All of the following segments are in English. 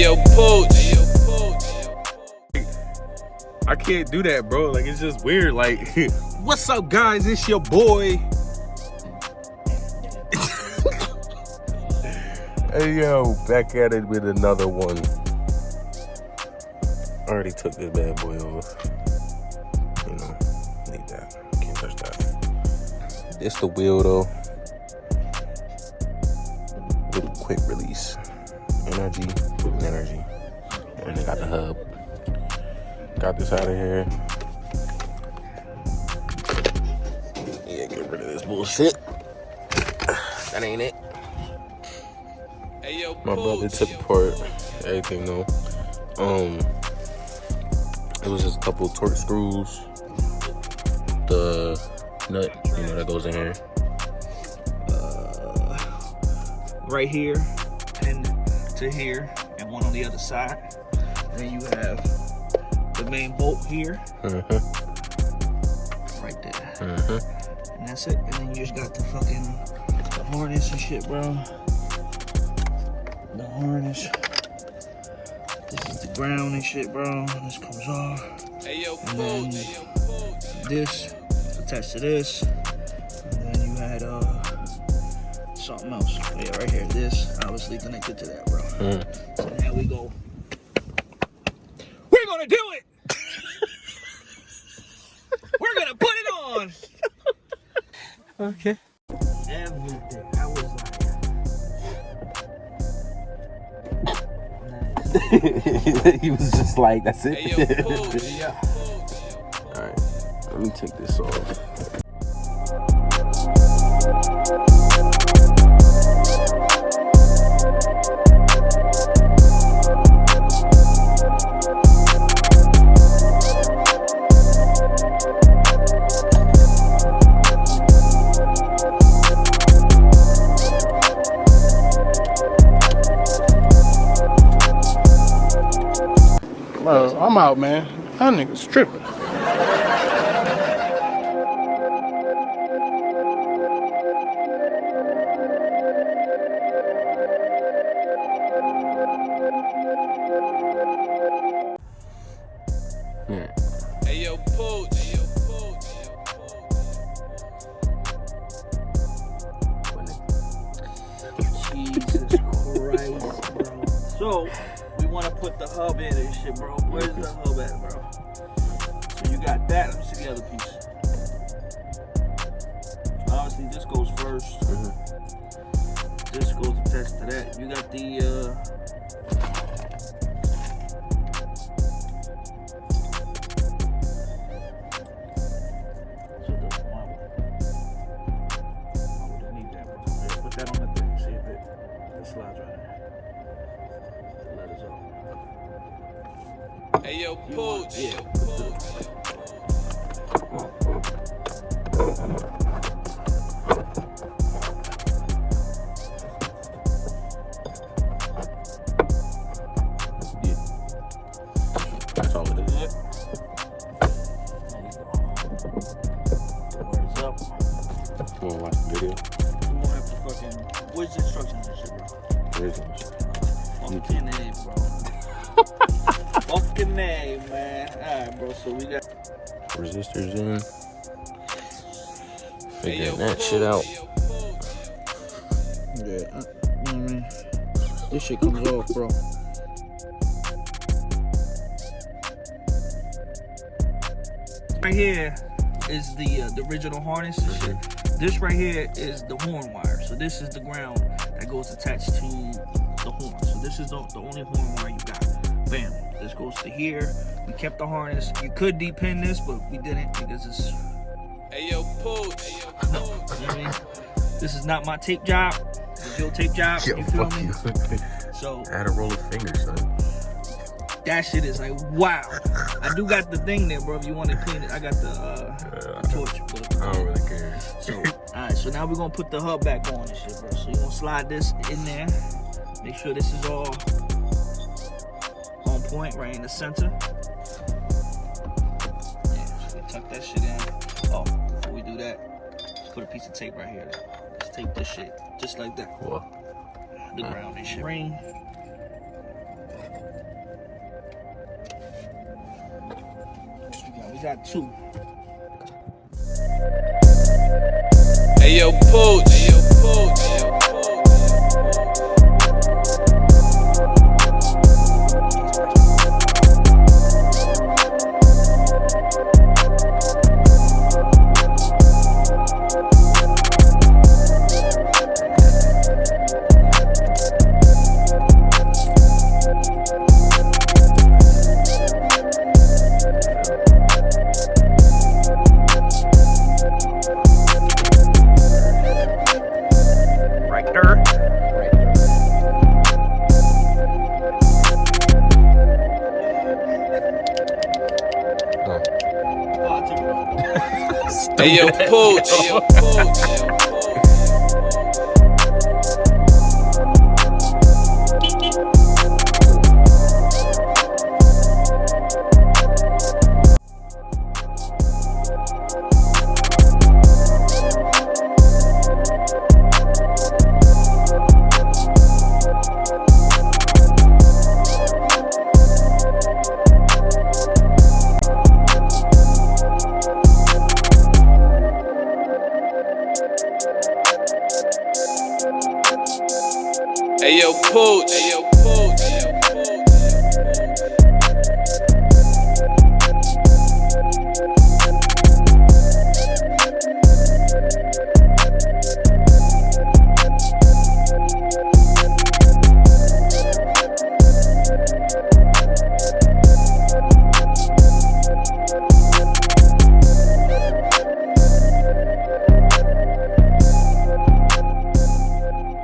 Hey yo, Pooch. I can't do that, bro. Like, it's just weird. Like, what's up, guys? It's your boy. Hey, yo, back at it with another one. I already took this bad boy off. You know, need that. Can't touch that. It's the wheel, though. Little quick release. NRG. And they got the hub. Got this out of here. Yeah, get rid of this bullshit. That ain't it. Hey yo, My brother took apart everything though. It was just a couple of torque screws, the nut, you know, that goes in here. Right here and to here, and one on the other side. Then you have the main bolt here, right there, and that's it. And then you just got the harness and shit, bro. The harness. This is the ground and shit, bro. This comes off. Hey yo, And then this attached to this. And then you had something else. Yeah, right here. This obviously connected to that, bro. So now we go. We're gonna do it. We're gonna put it on. Okay. Everything. I was like, He was just like, that's it. Hey yo, Pooch. yeah. Alright, let me take this off. I'm out, man. That nigga's tripping. Hey yo, Pooch. Jesus Christ, bro. So, we want to put the hub in and shit, bro. Where's the hub at, bro? So you got that. Let me see the other piece. Obviously, this goes first. This goes attached to that. You got the, put that on the thing. See if it slides right there. Let us off. Hey yo, Pooch. That's all it is. Words up. You wanna watch the video? We won't have to fucking. Where's the instructions and shit, bro? Where's it? Fucking name, bro. Fucking name, man. Alright, bro. So we got Resistors in. Figuring that shit out. yeah. You know what I mean? This shit comes off, bro. Right here is the original harness and shit. This right here is the horn wire. So this is the ground that goes attached to the horn. So this is the only horn wire you got. Bam. This goes to here. We kept the harness. You could depin this, but we didn't because it's. Hey yo, Pooch. You know what I mean? This is not my tape job. It's your tape job. Yo, You feel fuck me? you. So I had to roll a finger, son. that shit is like, wow. I do got the thing there, bro. If you want to clean it, I got the torch. But, I don't really care. so, alright, so now we're gonna put the hub back on and shit, bro. So you're gonna slide this in there. Make sure this is all on point, right in the center. Yeah, so we tuck that shit in. Oh, before we do that, let's put a piece of tape right here. Let's tape this shit just like that. What? The ground and shit. Ring. got 2. Hey yo, Pooch. Hey yo, Pooch. Hey yo, Right there. Hey yo, Pooch. Hey yo, Pooch. Hey yo, Pooch. Hey yo, Pooch. Hey yo,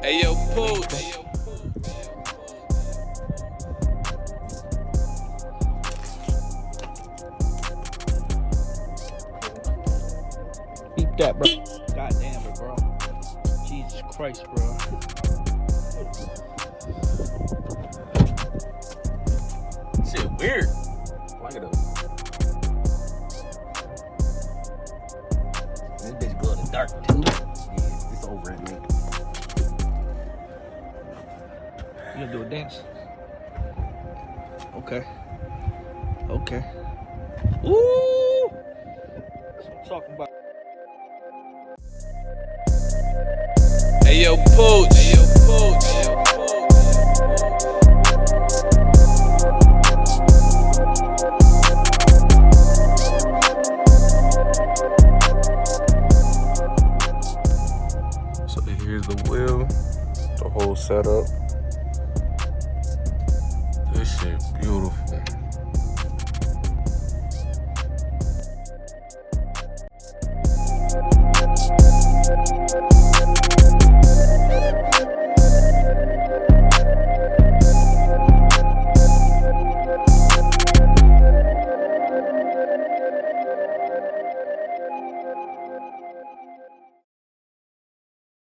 Hey yo, Pooch. Hey yo, Keep that, bro. God damn it, bro. Jesus Christ, bro. Shit weird. Look at those. This bitch glow in the dark too. Yeah, it's over it, man. You gonna do a dance? Okay. Okay. Ooh! That's what I'm talking about. Hey yo, Pooch. Hey yo, Pooch. Hey yo, So here's the wheel, the whole setup. This shit beautiful.